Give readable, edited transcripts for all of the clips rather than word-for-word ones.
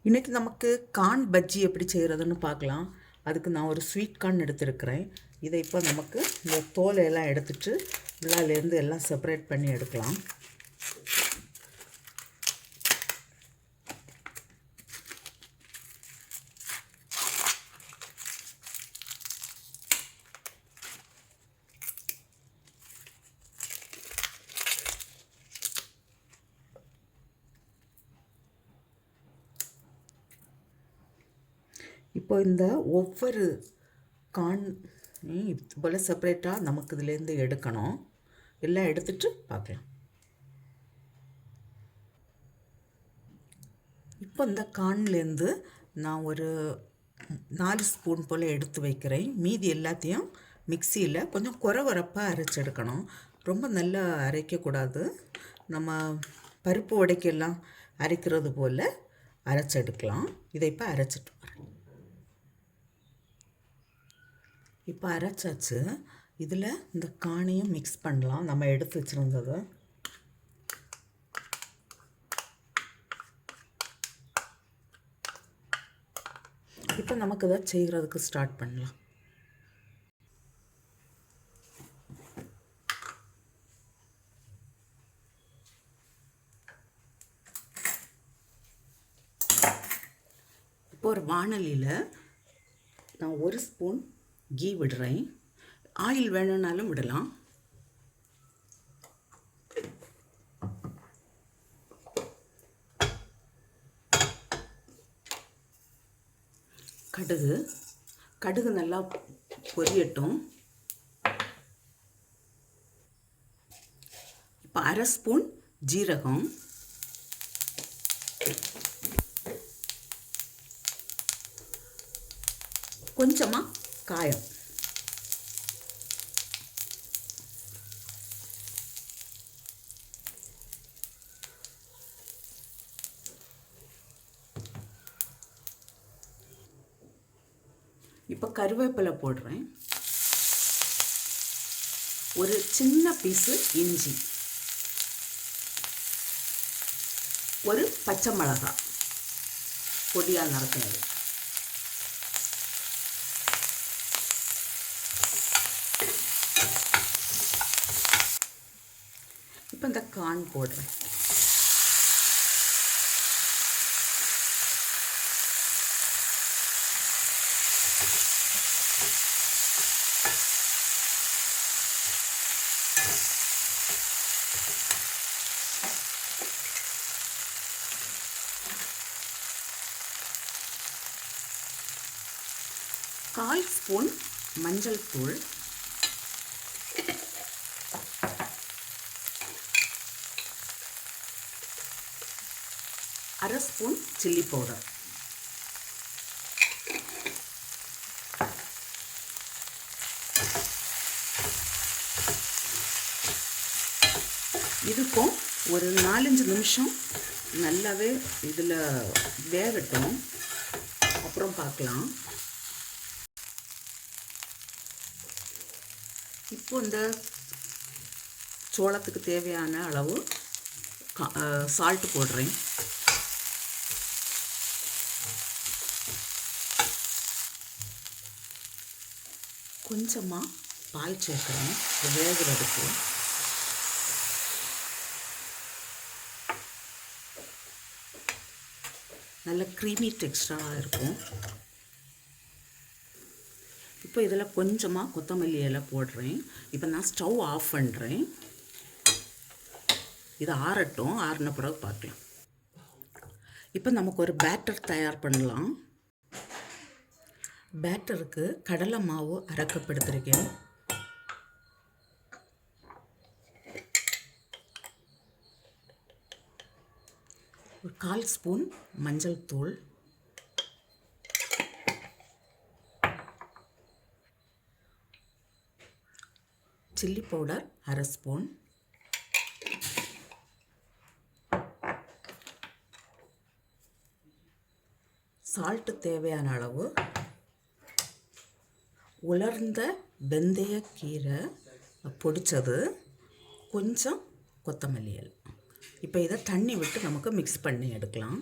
இன்றைக்கி நமக்கு கார்ன் பஜ்ஜி எப்படி செய்கிறதுன்னு பார்க்கலாம். அதுக்கு நான் ஒரு ஸ்வீட் கார்ன் எடுத்துருக்கிறேன். இதை இப்போ நமக்கு இந்த தோலையெல்லாம் எடுத்துட்டு உள்ளாலேருந்து எல்லாம் செப்பரேட் பண்ணி எடுக்கலாம். இப்போ இந்த ஒவ்வொரு கார்ன் இது போல் செப்பரேட்டாக நமக்கு இதுலேருந்து எடுக்கணும். எல்லாம் எடுத்துட்டு பார்க்கலாம். இப்போ இந்த கார்ன்லேருந்து நான் ஒரு 4 ஸ்பூன் போல் எடுத்து வைக்கிறேன். மீதி எல்லாத்தையும் மிக்சியில் கொஞ்சம் குறவரப்பாக அரைச்செடுக்கணும். ரொம்ப நல்லா அரைக்கக்கூடாது. நம்ம பருப்பு உடைக்கெல்லாம் அரைக்கிறது போல் அரைச்செடுக்கலாம். இதை இப்போ அரைச்சிட்டு வரேன். இப்போ அரைச்சாச்சு. இதில் இந்த காணையும் மிக்ஸ் பண்ணலாம். நம்ம எடுத்து வச்சுருந்ததை இப்போ நமக்கு இதை செய்கிறதுக்கு ஸ்டார்ட் பண்ணலாம். இப்போ ஒரு வாணலியில் நான் 1 ஸ்பூன் கீ விடுறேன். ஆயில் வேணும்னாலும் விடலாம். கடுகு நல்லா பொரியட்டும். இப்போ 1/2 ஸ்பூன் ஜீரகம், கொஞ்சமாக காயம், இப்போ கருவேப்பிலை போடுறேன். ஒரு சின்ன பீஸு இஞ்சி, ஒரு பச்சை மிளகாய் பொடியாக நறுக்கினது, இப்போ இந்த கார்ன் போடுறேன். கால் ஸ்பூன் மஞ்சள் தூள், அரை ஸ்பூன் சில்லி பவுடர், இதுக்கும் ஒரு 4-5 நிமிஷம் நல்லாவே இதில் வேகட்டும், அப்புறம் பார்க்கலாம். இப்போ இந்த சோளத்துக்கு தேவையான அளவு சால்ட்டு போடுறேன். கொஞ்சமாக பால் சேர்க்குறேன் வேகிறதுக்கு. நல்ல க்ரீமி டெக்ஸ்டராக இருக்கும். இப்போ இதில் கொஞ்சமாக கொத்தமல்லி இலை போடுறேன். இப்போ நான் ஸ்டவ் ஆஃப் பண்ணுறேன். இது ஆறட்டும். ஆறின பிறகு பார்க்கலாம். இப்போ நமக்கு ஒரு பேட்டர் தயார் பண்ணலாம். பேட்டருக்கு கடலை மாவு அரைக்கப்படுத்திருக்கேன். ஒரு 1/4 ஸ்பூன் மஞ்சள் தூள், சில்லி பவுடர் 1/2 ஸ்பூன், சால்ட்டு தேவையான அளவு, உலர்ந்த வெந்தயக்கீரை பொடிச்சது, கொஞ்சம் கொத்தமல்லி இலை. இப்போ இதை தண்ணி விட்டு நமக்கு மிக்ஸ் பண்ணி எடுக்கலாம்.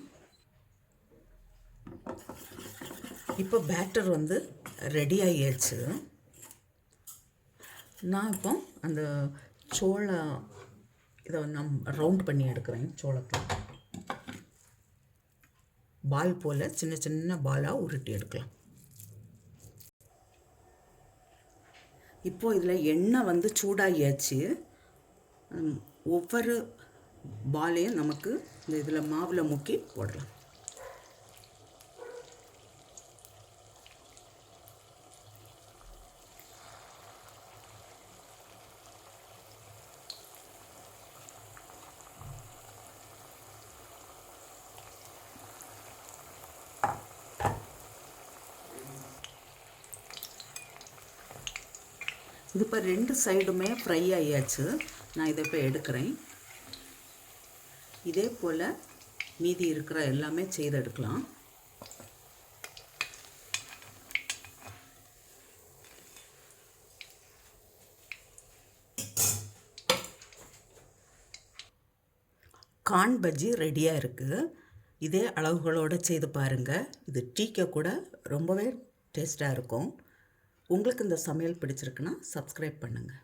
இப்போ பேட்டர் வந்து ரெடி ஆகியாச்சு. நான் இப்போ அந்த சோளம் இதை நான் ரவுண்ட் பண்ணி எடுக்கிறேன். சோளத்தை பால் போல் சின்ன சின்ன பாலாக உருட்டி எடுக்கலாம். இப்போது இதில் எண்ணெய் வந்து சூடாகியாச்சு. ஒவ்வொரு பாலையும் நமக்கு இந்த இதில் மாவில் முக்கி போடலாம். இது இப்போ 2 சைடுமே ஃப்ரை ஆகியாச்சு. நான் இதை இப்போ எடுக்கிறேன். இதே போல் மீதி இருக்கிற எல்லாமே செய்து எடுக்கலாம். கார்ன் பஜ்ஜி ரெடியாக இருக்குது. இதே அளவுகளோடு செய்து பாருங்கள். இது டீக்கு கூட ரொம்பவே டேஸ்ட்டாக இருக்கும். உங்களுக்கு இந்த சமையல் பிடிச்சிருக்குன்னா சப்ஸ்கிரைப் பண்ணுங்கள்.